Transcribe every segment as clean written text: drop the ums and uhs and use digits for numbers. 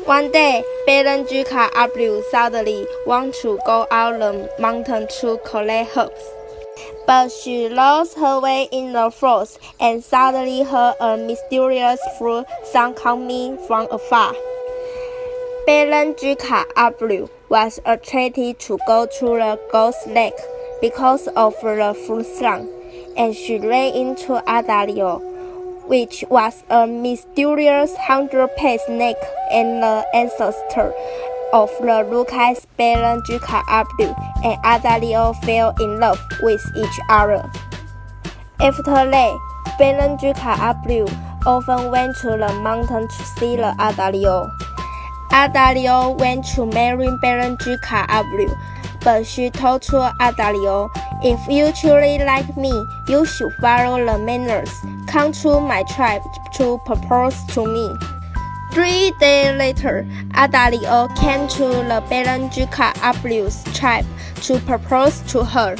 One day, Belenjika suddenly wanted to go out the mountain to collect herbs. But she lost her way in the forest and suddenly heard a mysterious flute sound coming from afar. Belenjika was attracted to go to the ghost lake because of the flute sound, and she ran into Adalio, which was a mysterious 100-pace snake and the ancestor of the Lucas Belenjika and Adalio fell in love with each other. After that, Belenjika often went to the mountain to see the Adalio. Adalio went to marry Belenjika but she told to Adalio, "If you truly like me, you should follow the manners. Come to my tribe to propose to me." 3 days later, Adalio came to the Belenjika tribe to propose to her.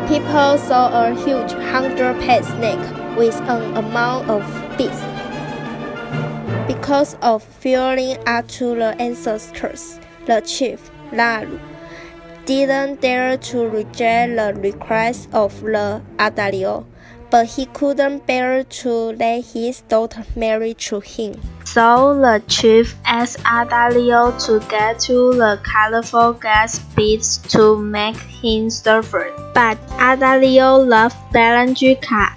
People saw a huge 100-pace snake with an amount of beads. Because of fearing up to the ancestors, the chief, Lalu, didn't dare to reject the request of the Adalio, but he couldn't bear to let his daughter marry to him. So the chief asked Adalio to get to the colorful glass beads to make him suffer. But Adalio loved Belenjika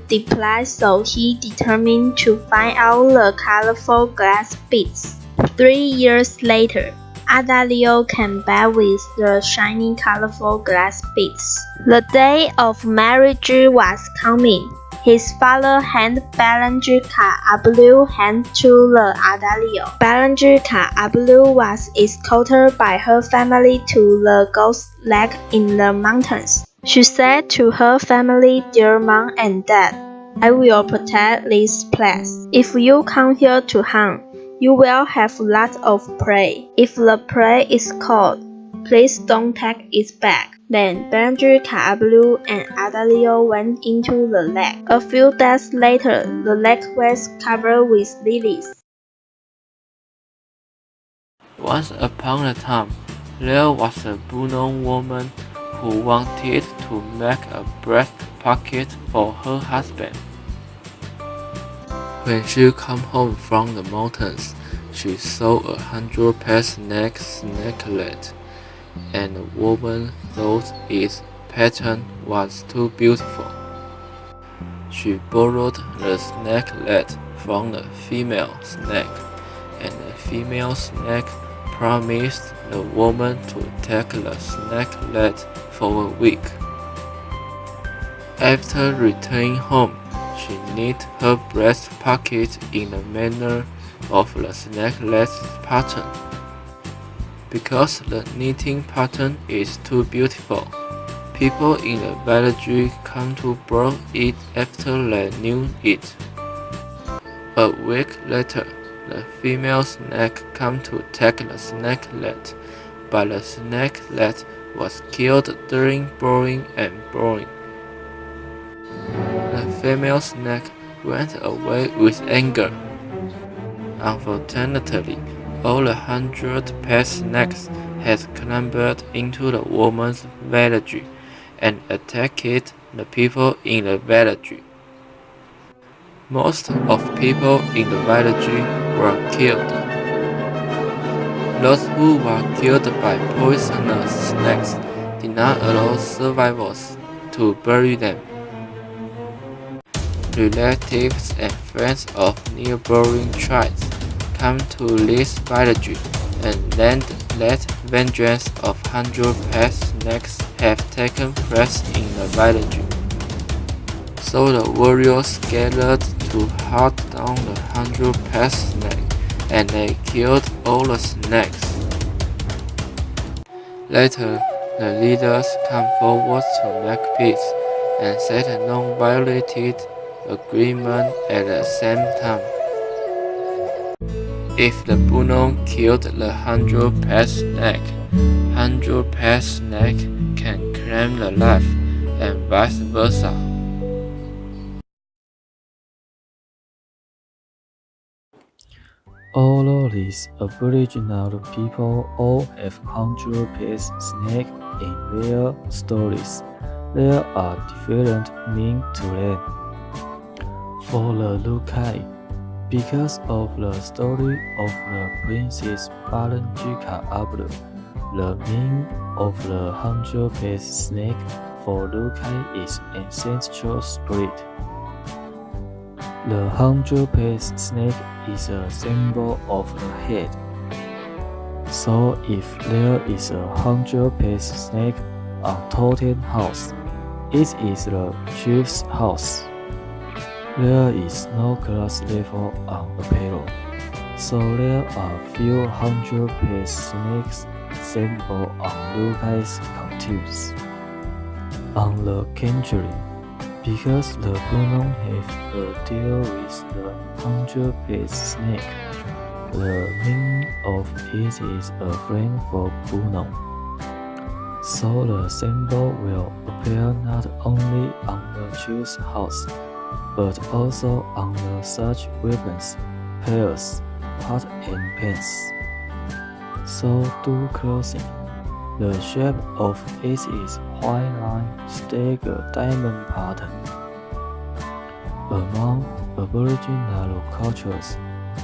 deeply, so he determined to find out the colorful glass beads. 3 years later, Adalio came back with the shiny colorful glass beads. The day of marriage was coming. His father handed Belenjika hand to the Adalio. Belenjika was escorted by her family to the ghost lake in the mountains. She said to her family, "Dear mom and dad, I will protect this place. If you come here to hunt, you will have lots of prey. If the prey is caught, please don't take it back." Then Belenjika and Adalio went into the lake. A few days later, the lake was covered with lilies. Once upon a time, there was a Bunon woman who wanted to make a breast pocket for her husband. When she came home from the mountains, she saw a 100-pace snakelet, and the woman thought its pattern was too beautiful. She borrowed the snakelet from the female snake, and the female snake promised the woman to take the snakelet for a week. After returning home, she knit her breast pocket in the manner of the snakelet's pattern. Because the knitting pattern is too beautiful, people in the village come to borrow it after they knew it. A week later, the female snake came to take the snakelet, but the snakelet was killed during boring and boring. The female snake went away with anger. Unfortunately, all the 100-pace snakes had clambered into the woman's village and attacked the people in the village. Most of people in the village were killed. Those who were killed by poisonous snakes did not allow survivors to bury them. Relatives and friends of neighboring tribes come to this village and learned that vengeance of 100-pace snakes have taken place in the village. So the warriors gathered to hunt down the 100-pace snake, and they killed all the snakes. Later, the leaders come forward to make peace and set a non-violated agreement at the same time. If the Bunon killed the 100-pace snake, 100-pace snake can claim the life, and vice versa. Although these Aboriginal people all have Hundred-pace snake in their stories, there are different meanings to them. For the Lukai, because of the story of the Princess Balanjika Ablu, the meaning of the Hundred-pace snake for Lukai is ancestral spirit. The Hundred-pace snake is a symbol of the head. So if there is a Hundred-pace snake on Totem house, it is the chief's house. There is no class level on the payroll, so there are few Hundred-pace snakes assembled on Lukai's costumes. On the contrary, because the Bunong have a deal with the Hundred-pace snake, the meaning of it is a friend for Bunong. So the symbol will appear not only on the chief's house, but also on the such weapons, pears, pot and pans. So do clothing. The shape of it is white line stagger diamond pattern. Among Aboriginal cultures,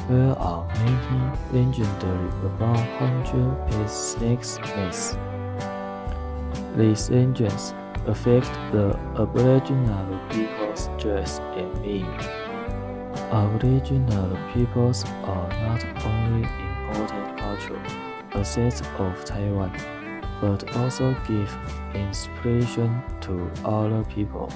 there are many legendary about Hundred-pace snakes myths. These legends affect the Aboriginal people's dress and meaning. Aboriginal peoples are not only important cultural assets of Taiwan, but also give inspiration to other people.